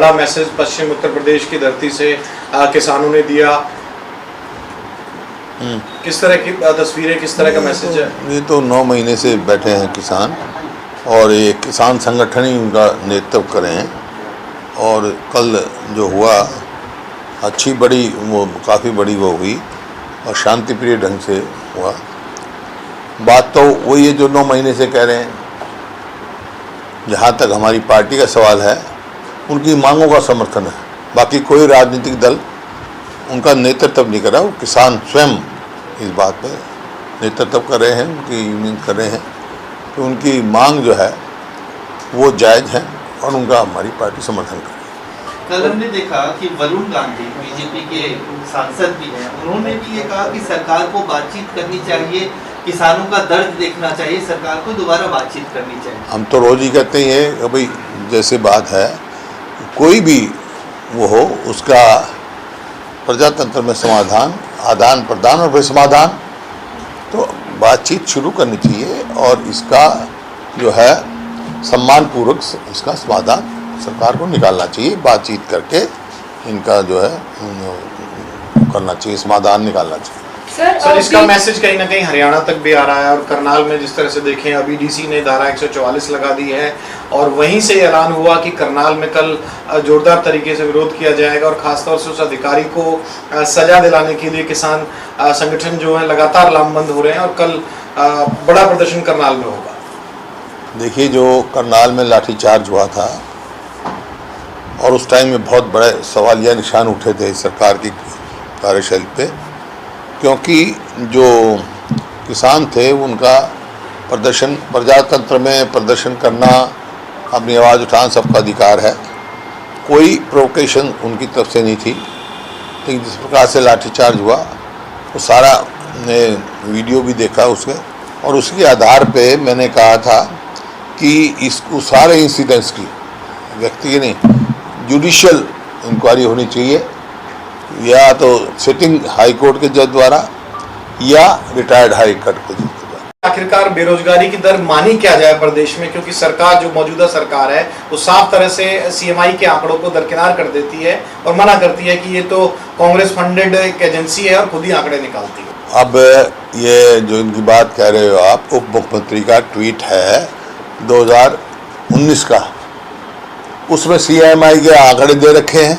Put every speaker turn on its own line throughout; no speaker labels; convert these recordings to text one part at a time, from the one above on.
बड़ा मैसेज पश्चिम उत्तर प्रदेश की धरती से किसानों ने दिया। किस तरह की तस्वीरें, किस तरह का मैसेज है?
ये तो 9 महीने से बैठे हैं किसान, और ये किसान संगठन ही उनका नेतृत्व कर रहे हैं। और कल जो हुआ अच्छी बड़ी वो काफ़ी बड़ी वो हुई और शांतिप्रिय ढंग से हुआ। बात तो वही है जो 9 महीने से कह रहे हैं। जहाँ तक हमारी पार्टी का सवाल है, उनकी मांगों का समर्थन है, बाकी कोई राजनीतिक दल उनका नेतृत्व नहीं कर रहा। वो किसान स्वयं इस बात पर नेतृत्व कर रहे हैं, उनकी यूनियन कर रहे हैं कि उनकी मांग जो है वो जायज़ है और उनका हमारी पार्टी समर्थन करे।
कल हमने देखा कि वरुण गांधी बीजेपी के सांसद भी हैं, उन्होंने भी ये कहा कि सरकार को बातचीत करनी चाहिए, किसानों का दर्द देखना चाहिए, सरकार को दोबारा बातचीत करनी चाहिए। हम
तो रोज़ ही कहते हैं कि भाई जैसे बात है कोई भी वो हो, उसका प्रजातंत्र में समाधान, आदान प्रदान और फिर समाधान, तो बातचीत शुरू करनी चाहिए और इसका जो है सम्मानपूर्वक इसका समाधान सरकार को निकालना चाहिए। बातचीत करके इनका जो है करना चाहिए, समाधान निकालना चाहिए।
सर इसका मैसेज कहीं ना कहीं हरियाणा तक भी आ रहा है, और करनाल में जिस तरह से देखें अभी डीसी ने धारा 144 लगा दी है, और वहीं से ऐलान हुआ कि करनाल में कल जोरदार तरीके से विरोध किया जाएगा, और खासतौर से उस अधिकारी को सजा दिलाने के लिए किसान संगठन जो है लगातार लामबंद हो रहे हैं, और कल बड़ा प्रदर्शन करनाल में होगा।
देखिए, जो करनाल में लाठीचार्ज हुआ था और उस टाइम में बहुत बड़े सवालिया निशान उठे थे सरकार की कार्यशैली पे, क्योंकि जो किसान थे उनका प्रदर्शन, प्रजातंत्र में प्रदर्शन करना, अपनी आवाज़ उठाना सबका अधिकार है, कोई प्रोवोकेशन उनकी तरफ से नहीं थी। लेकिन जिस प्रकार से लाठीचार्ज हुआ वो सारा ने वीडियो भी देखा उसके, और उसके आधार पे मैंने कहा था कि इसको सारे इंसिडेंट्स की व्यक्ति की नहीं, जुडिशियल इंक्वायरी होनी चाहिए, या तो सिटिंग हाई कोर्ट के जज द्वारा या रिटायर्ड हाई कोर्ट के जज द्वारा।
आखिरकार बेरोजगारी की दर मानी क्या जाए प्रदेश में, क्योंकि सरकार जो मौजूदा सरकार है वो साफ तरह से सीएमआई के आंकड़ों को दरकिनार कर देती है और मना करती है कि ये तो कांग्रेस फंडेड एक एजेंसी है और खुद ही आंकड़े निकालती है।
अब ये जो इनकी बात कह रहे हो आप, उप मुख्यमंत्री का ट्वीट है 2019 का, उसमें सीएमआई के आंकड़े दे रखे हैं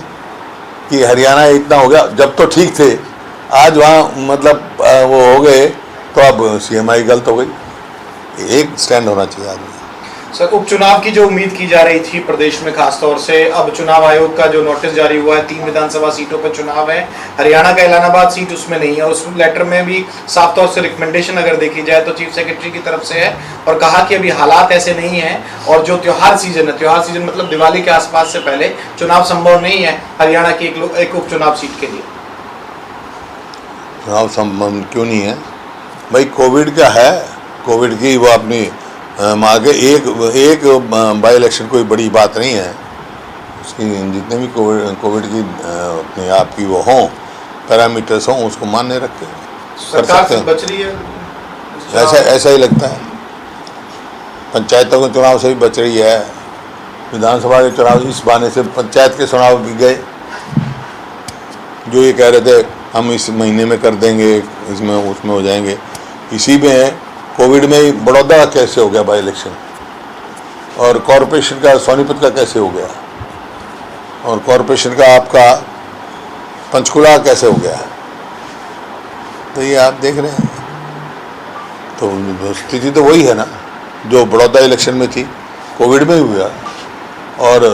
कि हरियाणा इतना हो गया। जब तो ठीक थे, आज वहाँ मतलब वो हो गए, तो अब सीएमआई गलत हो गई। एक स्टैंड होना चाहिए आदमी।
सर, उपचुनाव की जो उम्मीद की जा रही थी प्रदेश में खासतौर से, अब चुनाव आयोग का जो नोटिस जारी हुआ है, 3 विधानसभा सीटों पर चुनाव है, हरियाणा का इलाहाबाद सीट उसमें नहीं है, और उस लेटर में भी साफ तौर से रिकमेंडेशन अगर देखी जाए तो चीफ सेक्रेटरी की तरफ से है, और कहा कि अभी हालात ऐसे नहीं है, और जो त्योहार सीजन है, त्योहार सीजन मतलब दिवाली के आसपास से पहले चुनाव संभव नहीं है हरियाणा की एक उपचुनाव सीट के लिए।
चुनाव संभव क्यों नहीं है भाई? कोविड का है, कोविड की वो अपनी मांगे, एक बाई इलेक्शन कोई बड़ी बात नहीं है। उसकी जितने भी कोविड की अपने आप की वो हों, पैरामीटर्स हों, उसको मान्य रख के
सरकार से बच रही है।
ऐसा ही लगता है। पंचायतों के चुनाव से भी बच रही है, विधानसभा के चुनाव इस बहाने से पंचायत के चुनाव भी गए। जो ये कह रहे थे हम इस महीने में कर देंगे, इसमें उसमें हो जाएंगे, इसी में कोविड में ही बड़ौदा कैसे हो गया बाई इलेक्शन, और कॉरपोरेशन का सोनीपत का कैसे हो गया, और कॉरपोरेशन का आपका पंचकुला कैसे हो गया। तो ये आप देख रहे हैं, तो स्थिति तो वही है ना जो बड़ौदा इलेक्शन में थी, कोविड में ही हुआ, और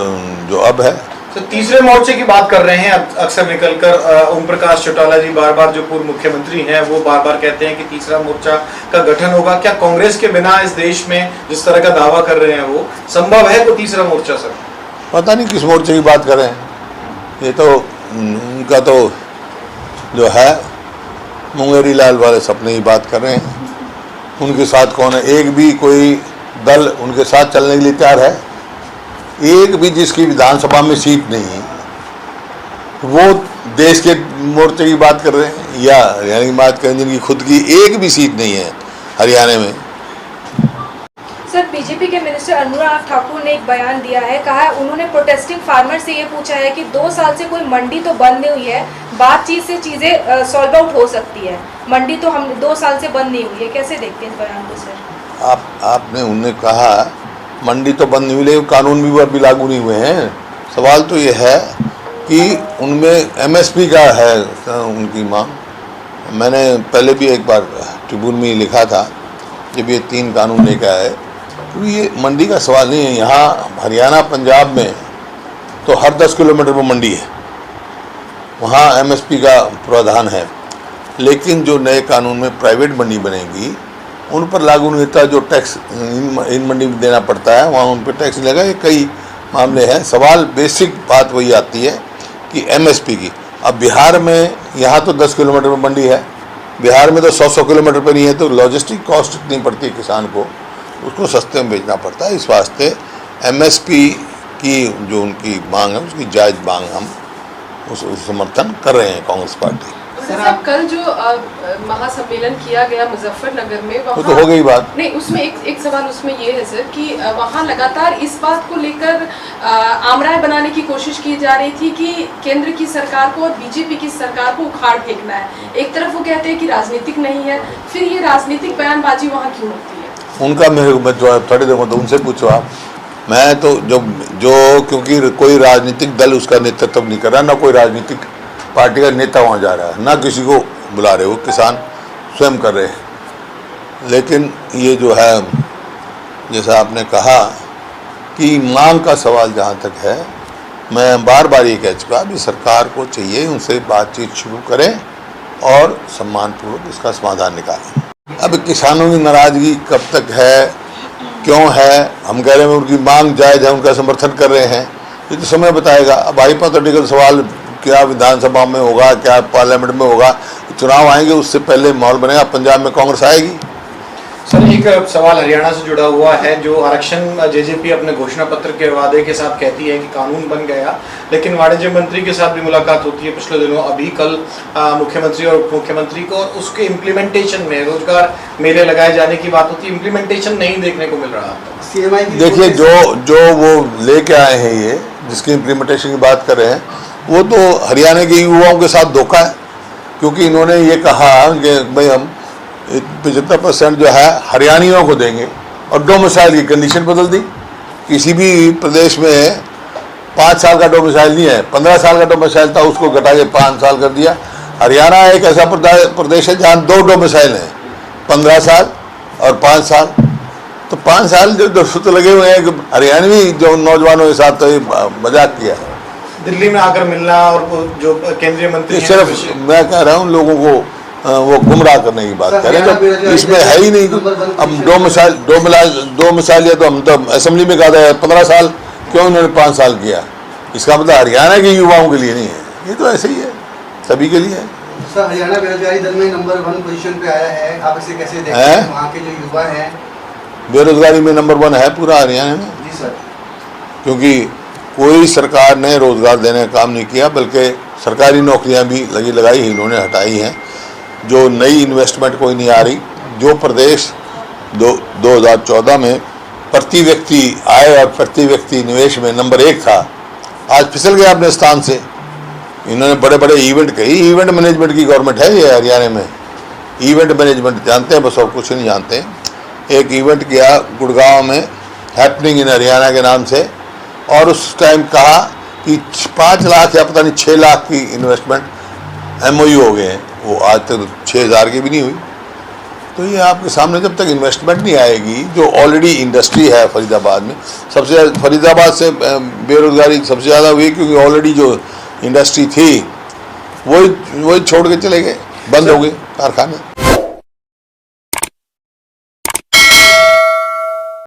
जो अब है।
तो तीसरे मोर्चे की बात कर रहे हैं अक्सर निकलकर ओम प्रकाश चौटाला जी, बार बार जो पूर्व मुख्यमंत्री हैं, वो बार बार कहते हैं कि तीसरा मोर्चा का गठन होगा। क्या कांग्रेस के बिना इस देश में जिस तरह का दावा कर रहे हैं वो संभव है कोई तीसरा मोर्चा? सर
पता नहीं किस मोर्चे की बात कर रहे हैं, ये तो उनका तो जो है मुंगेरी लाल वाले सपने की बात कर रहे हैं। उनके साथ कौन है? एक भी कोई दल उनके साथ चलने के लिए तैयार है? एक भी जिसकी विधानसभा में सीट नहीं है, वो देश के मोर्चे की बात कर रहे हैं, या हरियाणा की बात करें जिनकी खुद की एक भी सीट नहीं है हरियाणा में।
सर, बीजेपी के मिनिस्टर अनुराग ठाकुर ने एक बयान दिया है, कहा है उन्होंने प्रोटेस्टिंग फार्मर से ये पूछा है कि 2 साल से कोई मंडी तो बंद नहीं हुई है, बातचीत से चीज़ें सॉल्व आउट हो सकती है, मंडी तो हम 2 साल से बंद नहीं हुई है। कैसे देखते हैं इस बयान को सर?
आपने उन्हें कहा मंडी तो बंद नहीं हुई, लेकिन कानून भी अभी लागू नहीं हुए हैं। सवाल तो ये है कि उनमें एमएसपी का है उनकी मांग। मैंने पहले भी एक बार ट्रिब्यून में लिखा था जब ये 3 कानून लेकर आए, क्योंकि ये मंडी का सवाल नहीं है। यहाँ हरियाणा पंजाब में तो हर 10 किलोमीटर पर मंडी है, वहाँ एमएसपी का प्रावधान है। लेकिन जो नए कानून में प्राइवेट मंडी बनेगी उन पर लागू नहीं होता। जो टैक्स इन मंडी में देना पड़ता है वहाँ उन पर टैक्स लगा। ये कई मामले हैं। सवाल बेसिक बात वही आती है कि एमएसपी की। अब बिहार में यहाँ तो 10 किलोमीटर पर मंडी है, बिहार में तो 100 किलोमीटर पर नहीं है, तो लॉजिस्टिक कॉस्ट इतनी पड़ती है किसान को, उसको सस्ते में बेचना पड़ता है। इस वास्ते एमएसपी की जो उनकी मांग है उसकी जायज़ मांग हम उस समर्थन कर रहे हैं कांग्रेस पार्टी।
साहब, कल जो महासम्मेलन किया गया मुजफ्फरनगर में,
वो तो हो गई बात।
नहीं, उसमें एक सवाल उसमें ये है सर कि वहाँ लगातार इस बात को लेकर आमराय बनाने की कोशिश की जा रही थी कि केंद्र की सरकार को और बीजेपी की सरकार को उखाड़ फेंकना है। एक तरफ वो कहते हैं कि राजनीतिक नहीं है, फिर ये राजनीतिक बयानबाजी वहाँ क्यों होती है?
उनका मेरे को जवाब थोड़ी देखो, तो उनसे पूछो आप। मैं तो जो क्योंकि कोई राजनीतिक दल उसका नेतृत्व नहीं कर रहा, ना कोई राजनीतिक पार्टी का नेता वहाँ जा रहा है, ना किसी को बुला रहे हो, किसान स्वयं कर रहे हैं। लेकिन ये जो है, जैसा आपने कहा कि मांग का सवाल जहाँ तक है, मैं बार बार ये कह चुका भी सरकार को चाहिए उनसे बातचीत शुरू करें और सम्मानपूर्वक इसका समाधान निकालें। अब किसानों की नाराज़गी कब तक है, क्यों है? हम कह रहे हैं उनकी मांग जायज़ है, उनका समर्थन कर रहे हैं, ये तो समय बताएगा। अब हाइपोथेटिकल सवाल क्या विधानसभा में होगा, क्या पार्लियामेंट में होगा, चुनाव आएंगे, उससे पहले माहौल बनेगा। पंजाब में कांग्रेस आएगी।
सर, एक सवाल हरियाणा से जुड़ा हुआ है। जो आरक्षण जेजेपी अपने घोषणा पत्र के वादे के साथ कहती है कि कानून बन गया, लेकिन वाणिज्य मंत्री के साथ भी मुलाकात होती है पिछले दिनों, अभी कल मुख्यमंत्री और उप मुख्यमंत्री को, और उसके इम्प्लीमेंटेशन में रोजगार मेले लगाए जाने की बात होती है, इम्प्लीमेंटेशन नहीं देखने को मिल रहा।
देखिए, जो वो लेके आए हैं, ये जिसकी इम्प्लीमेंटेशन की बात कर रहे हैं, वो तो हरियाणा के युवाओं के साथ धोखा है। क्योंकि इन्होंने ये कहा कि भाई हम 75% जो है हरियाणियों को देंगे, और डोमिसाइल की कंडीशन बदल दी। किसी भी प्रदेश में 5 साल का डोमिसाइल नहीं है, 15 साल का डोमिसाइल था, उसको घटा के 5 साल कर दिया। हरियाणा एक ऐसा प्रदेश है जहाँ 2 डोमिसाइल हैं, 15 साल और 5 साल। तो 5 साल जो तो लगे हुए हैं कि हरियाणवी जो नौजवानों के साथ तो मजाक किया है।
दिल्ली में आकर मिलना और जो केंद्रीय मंत्री
सिर्फ मैं कह रहा हूँ लोगों को वो गुमराह करने की बात करें, जब इसमें है ही नहीं। अब दो मिसाल या तो हम तो असेंबली में कहा था 15 साल, क्यों उन्होंने 5 साल किया? इसका मतलब हरियाणा के युवाओं के लिए नहीं है, ये तो ऐसे ही है, सभी के लिए है।
सर, हरियाणा बेरोजगारी दल में नंबर 1 पोजीशन पे आया है, आप इसे कैसे देखते हैं? वहाँ के जो युवा हैं
बेरोजगारी में नंबर 1 है पूरा हरियाणा में।
जी सर,
क्योंकि कोई सरकार ने रोजगार देने का काम नहीं किया, बल्कि सरकारी नौकरियां भी लगाई इन्होंने हटाई हैं। जो नई इन्वेस्टमेंट कोई नहीं आ रही। जो प्रदेश 2014 में प्रति व्यक्ति आय और प्रति व्यक्ति निवेश में नंबर 1 था, आज फिसल गया अपने स्थान से। इन्होंने बड़े बड़े इवेंट कही, इवेंट मैनेजमेंट की गवर्नमेंट है ये हरियाणा में। इवेंट मैनेजमेंट जानते हैं बस, और कुछ नहीं जानते। एक इवेंट किया गुड़गांव में, हैपनिंग इन हरियाणा के नाम से, और उस टाइम कहा कि 5 लाख या पता नहीं 6 लाख की इन्वेस्टमेंट MOU हो गए हैं, वो आज तक 6000 की भी नहीं हुई। तो ये आपके सामने जब तक इन्वेस्टमेंट नहीं आएगी, जो ऑलरेडी इंडस्ट्री है फरीदाबाद में, सबसे फरीदाबाद से बेरोजगारी सबसे ज़्यादा हुई, क्योंकि ऑलरेडी जो इंडस्ट्री थी वही छोड़ के चले गए, बंद हो गए कारखाने।